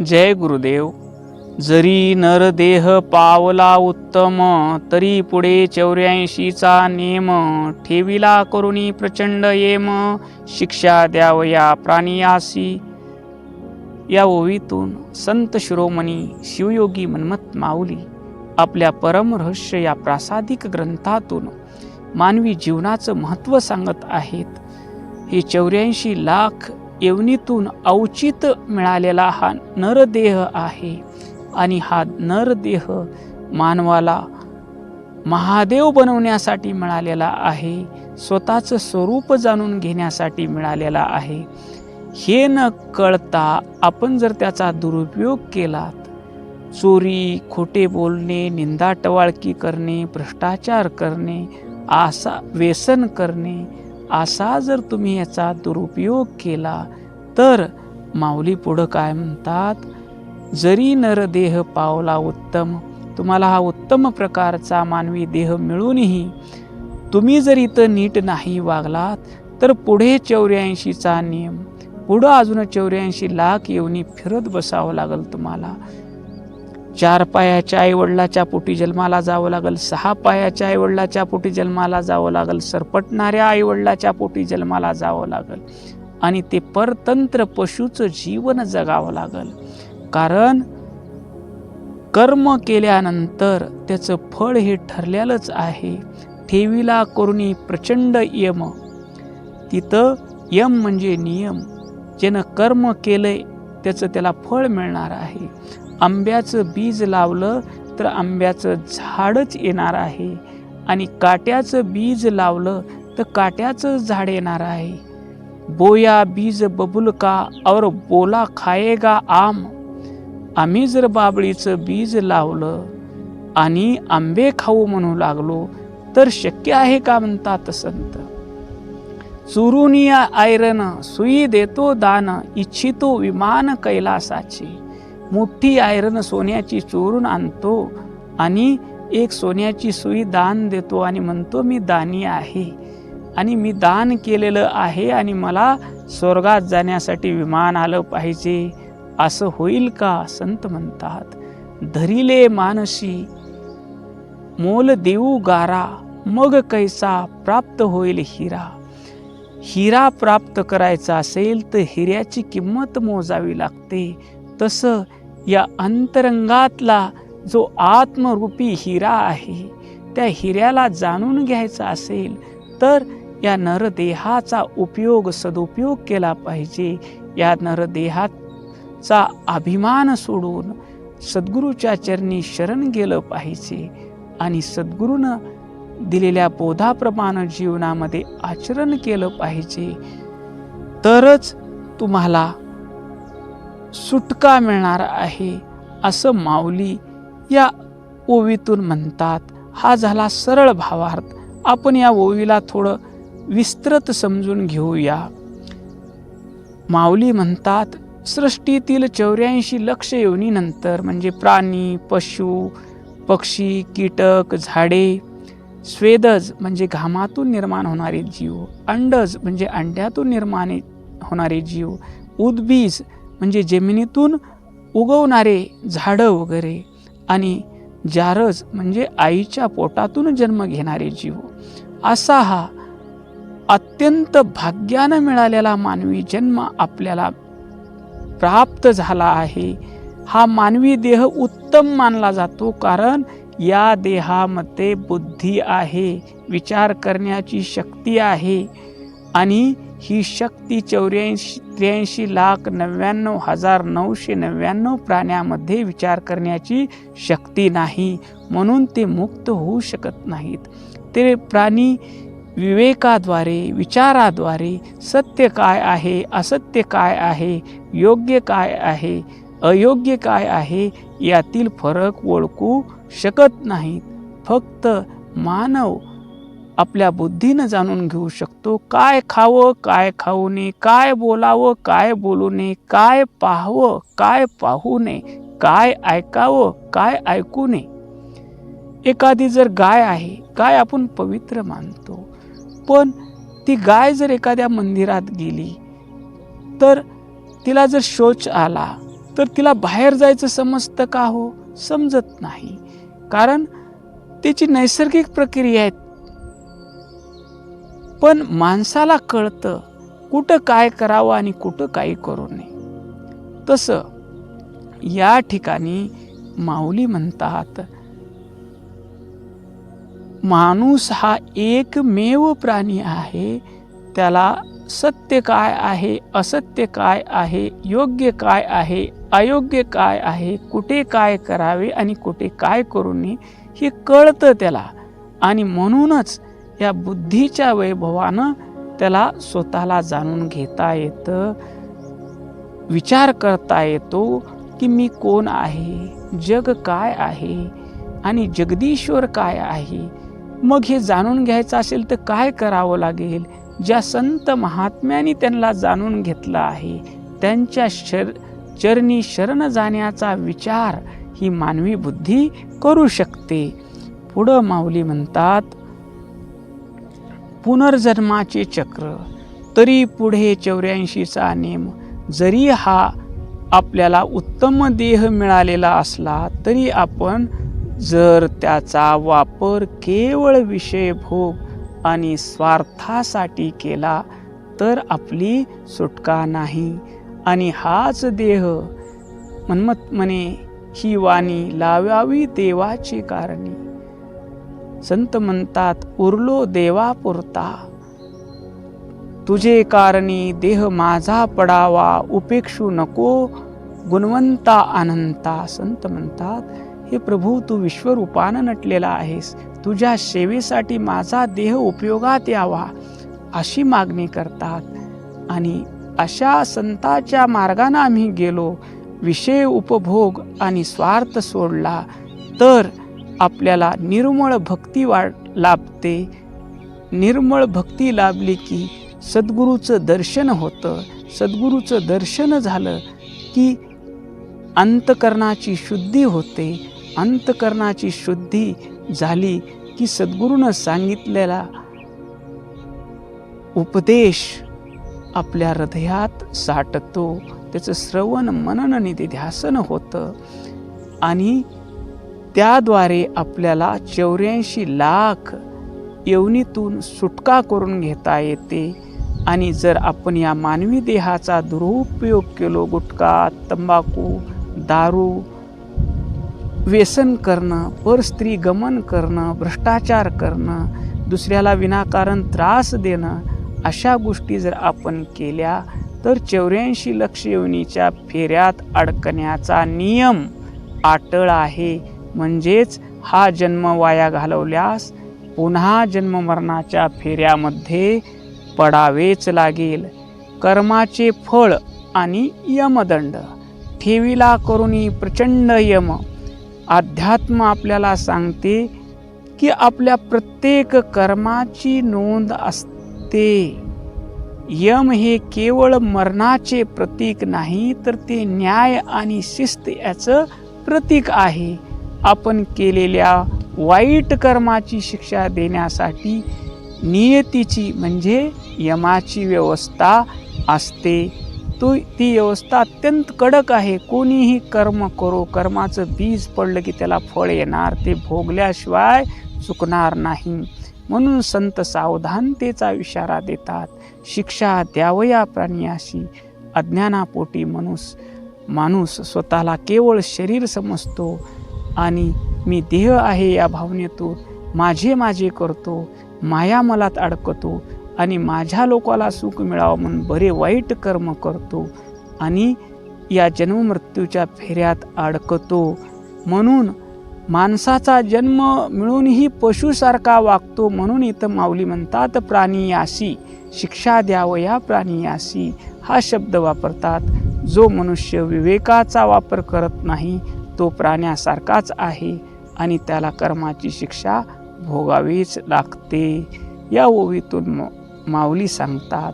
जय गुरुदेव. जरी नरदेह पावला उत्तम, तरी पुढे 84चा नेम. ठेविला करुणी प्रचंड येम, शिक्षा द्यावया प्राणियासी. या ओवीतून संत शिरोमणी शिवयोगी मन्मथ माऊली आपल्या परम रहस्य या प्रासादिक ग्रंथातून मानवी जीवनाचं महत्त्व सांगत आहेत. हे 84 लाख योनीतून औचित मिळालेला हा नरदेह आहे आणि हा नरदेह मानवाला महादेव बनवण्यासाठी मिळालेला आहे, स्वतःचं स्वरूप जाणून घेण्यासाठी मिळालेला आहे. हे न कळता आपण जर त्याचा दुरुपयोग केलात, चोरी, खोटे बोलणे, निंदा टवाळकी करणे, भ्रष्टाचार करणे, आसा व्यसन करणे, असा जर तुम्ही याचा दुरुपयोग केला तर माऊली पुढं काय म्हणतात, जरी नरदेह पावला उत्तम, तुम्हाला हा उत्तम प्रकारचा मानवी देह मिळूनही तुम्ही जर इथं नीट नाही वागलात तर पुढे 84चा नियम, पुढं अजून 84 लाख योनी फिरत बसावं लागल तुम्हाला. 4 पायाच्या आईवडिलाच्या पोटी जन्माला जावं लागल, 6 पायाच्या आईवडिलाच्या पोटी जन्माला जावं लागल, सरपटणाऱ्या आईवडिलाच्या पोटी जन्माला जावं लागल आणि ते परतंत्र पशुचं जीवन जगावं लागल. कारण कर्म केल्यानंतर त्याचं फळ हे ठरलेलंच आहे. ठेविला करुणी प्रचंड यम. तिथं यम म्हणजे नियम. ज्यानं कर्म केलंय त्याचं त्याला फळ मिळणार आहे. आंब्याचं बीज लावलं तर आंब्याचं झाडच येणार आहे आणि काट्याचं बीज लावलं तर काट्याचं झाड येणार आहे. बोया बीज बबुल का और बोला खाएगा आम. आम्ही जर बाबळीचं बीज लावलं आणि आंबे खाऊ म्हणू लागलो तर शक्य आहे का म्हणतात संत. चुरुनिया आयरन सुई देतो दान, इच्छितो विमान कैलासाचे. मोठी आयरन सोन्याची चोरून आणतो आणि एक सोन्याची सुई दान देतो आणि म्हणतो मी दानी आहे आणि मी दान केलेलं आहे आणि मला स्वर्गात जाण्यासाठी विमान आलं पाहिजे. असं होईल का. संत म्हणतात, धरिले मानसी मोल देऊ गारा, मग कैसा प्राप्त होईल हिरा. हिरा प्राप्त करायचा असेल तर हिऱ्याची किंमत मोजावी लागते. तसं या अंतरंगातला जो आत्मरूपी हिरा आहे, त्या हिऱ्याला जाणून घ्यायचा असेल तर या नरदेहाचा उपयोग, सदुपयोग केला पाहिजे. या नरदेहाचा अभिमान सोडून सद्गुरूच्या चरणी शरण गेलं पाहिजे आणि सद्गुरूनं दिलेल्या बोधाप्रमाणे जीवनामध्ये आचरण केलं पाहिजे. तरच तुम्हाला सुटका मिळणार आहे असं माऊली या ओवीतून म्हणतात. हा झाला सरळ भावार्थ. आपण या ओवीला थोडं विस्तृत समजून घेऊया. माऊली म्हणतात, सृष्टीतील 84 लक्ष योनीनंतर म्हणजे प्राणी, पशु, पक्षी, कीटक, झाडे, स्वेदज म्हणजे घामातून निर्माण होणारे जीव, अंडज म्हणजे अंड्यातून निर्माण होणारे जीव, उद्बीज म्हणजे जमिनीतून उगवणारे झाडं वगैरे आणि जारज म्हणजे आईच्या पोटातून जन्म घेणारे जीव, असा हा अत्यंत भाग्यानं मिळालेला मानवी जन्म आपल्याला प्राप्त झाला आहे. हा मानवी देह उत्तम मानला जातो कारण या देहामध्ये बुद्धी आहे, विचार करण्याची शक्ती आहे आणि ही शक्ती 83,99,999 प्राण्यामध्ये विचार करण्याची शक्ती नाही, म्हणून ते मुक्त होऊ शकत नाहीत. ते प्राणी विवेकाद्वारे, विचाराद्वारे सत्य काय आहे, असत्य काय आहे, योग्य काय आहे, अयोग्य काय आहे यातील फरक ओळखू शकत नाहीत. फक्त मानव आपल्या बुद्धीनं जाणून घेऊ शकतो काय खावं, काय खाऊ नये, काय बोलावं, काय बोलू नये, काय पाहावं, काय पाहू नये, काय ऐकावं, काय ऐकू नये. एखादी जर गाय आहे, गाय आपण पवित्र मानतो, पण ती गाय जर एखाद्या मंदिरात गेली तर तिला जर शौच आला तर तिला बाहेर जायचं समजतं का हो? समजत नाही, कारण त्याची नैसर्गिक प्रक्रिया आहे. पण माणसाला कळतं कुठं काय करावं आणि कुठं काही करू नये. तसं या ठिकाणी माऊली म्हणतात, माणूस हा एकमेव प्राणी आहे. त्याला सत्य काय आहे, असत्य काय आहे, योग्य काय आहे, अयोग्य काय आहे, कुठे काय करावे आणि कुठे काय करू नये हे कळतं त्याला. आणि म्हणूनच या बुद्धीच्या वैभवानं त्याला स्वतःला जाणून घेता येतं, विचार करता येतो की मी कोण आहे, जग काय आहे आणि जगदीश्वर काय आहे. मग हे जाणून घ्यायचं असेल तर काय करावं लागेल? ज्या संत महात्म्यांनी त्यांना जाणून घेतलं आहे त्यांच्या चरणी शरण जाण्याचा विचार ही मानवी बुद्धी करू शकते. पुढं माऊली म्हणतात, पुनर्जन्माचे चक्र तरी पुढे 84चा नेम. जरी हा आपल्याला उत्तम देह मिळालेला असला तरी आपण जर त्याचा वापर केवळ विषय भोग आणि स्वार्थासाठी केला तर आपली सुटका नाही. आणि हाच देह म्हणमत म्हणे ही वाणी लावावी देवाची कारणी. संत म्हणतात, उरलो देवापुरता तुझे कारणी देह माझा पडावा, उपेक्षू नको गुणवंता अनंता. संत म्हणतात, हे प्रभू तू विश्वरूपानं नटलेला आहेस, तुझ्या सेवेसाठी माझा देह उपयोगात यावा अशी मागणी करतात. आणि अशा संतांच्या मार्गाने आम्ही गेलो, विषय उपभोग आणि स्वार्थ सोडला तर आपल्याला निर्मळ भक्ती लाभते. निर्मळ भक्ती लाभली की सद्गुरूचं दर्शन होतं. सद्गुरूचं दर्शन झालं की अंतकरणाची शुद्धी होते. अंतकरणाची शुद्धी झाली की सद्गुरूनं सांगितलेला उपदेश आपल्या हृदयात साठतो. त्याचं श्रवण मनन निधिध्यासन होतं आणि त्याद्वारे आपल्याला 84 लाख योनीतून सुटका करून घेता येते. आणि जर आपण या मानवी देहाचा दुरुपयोग केलो, गुटखा, तंबाखू, दारू, व्यसन करणं, परस्त्री गमन करणं, भ्रष्टाचार करणं, दुसऱ्याला विनाकारण त्रास देणं, अशा गोष्टी जर आपण केल्या तर 84 लक्ष योनीच्या फेऱ्यात अडकण्याचा नियम अटळ आहे. म्हणजेच हा जन्म वाया घालवल्यास पुन्हा जन्ममरणाच्या फेऱ्यामध्ये पडावेच लागेल. कर्माचे फळ आणि यमदंड ठेविला करुणी प्रचंड यम. अध्यात्म आपल्याला सांगते की आपल्या प्रत्येक कर्माची नोंद असते. यम हे केवळ मरणाचे प्रतीक नाही तर ते न्याय आणि शिस्त याचं प्रतीक आहे. आपण केलेल्या वाईट कर्माची शिक्षा देण्यासाठी नियतीची म्हणजे यमाची व्यवस्था असते. ती व्यवस्था अत्यंत कडक आहे. कोणीही कर्म करो, कर्माचं बीज पडलं की त्याला फळ येणार, ते भोगल्याशिवाय चुकणार नाही. म्हणून संत सावधानतेचा इशारा देतात. शिक्षा द्यावया प्राण्याशी. अज्ञानापोटी माणूस स्वतःला केवळ शरीर समजतो आणि मी देह आहे या भावनेतून माझे करतो, माया मलात अडकतो आणि माझ्या लोकाला सुख मिळावं म्हणून बरे वाईट कर्म करतो आणि या जन्ममृत्यूच्या फेऱ्यात अडकतो. म्हणून माणसाचा जन्म मिळूनही पशुसारखा वागतो. म्हणून इथं माऊली म्हणतात, प्राणियासी शिक्षा द्यावया प्राणियासी हा शब्द वापरतात. जो मनुष्य विवेकाचा वापर करत नाही तो प्राण्यासारखाच आहे आणि त्याला कर्माची शिक्षा भोगावीच लागते. या ओवीतून माऊली सांगतात,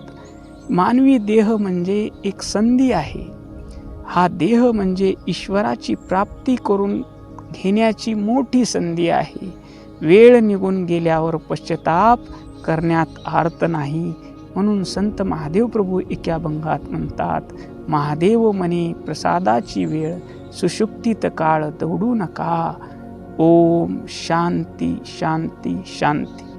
मानवी देह म्हणजे एक संधी आहे. हा देह म्हणजे ईश्वराची प्राप्ती करून घेण्याची मोठी संधी आहे. वेळ निघून गेल्यावर पश्चाताप करण्यात अर्थ नाही. म्हणून संत महादेव प्रभू एका अभंगात म्हणतात, महादेव म्हणे प्रसादाची वेळ, सुषुप्तीत काळ दौडू नका. ओम शांती शांती शांती.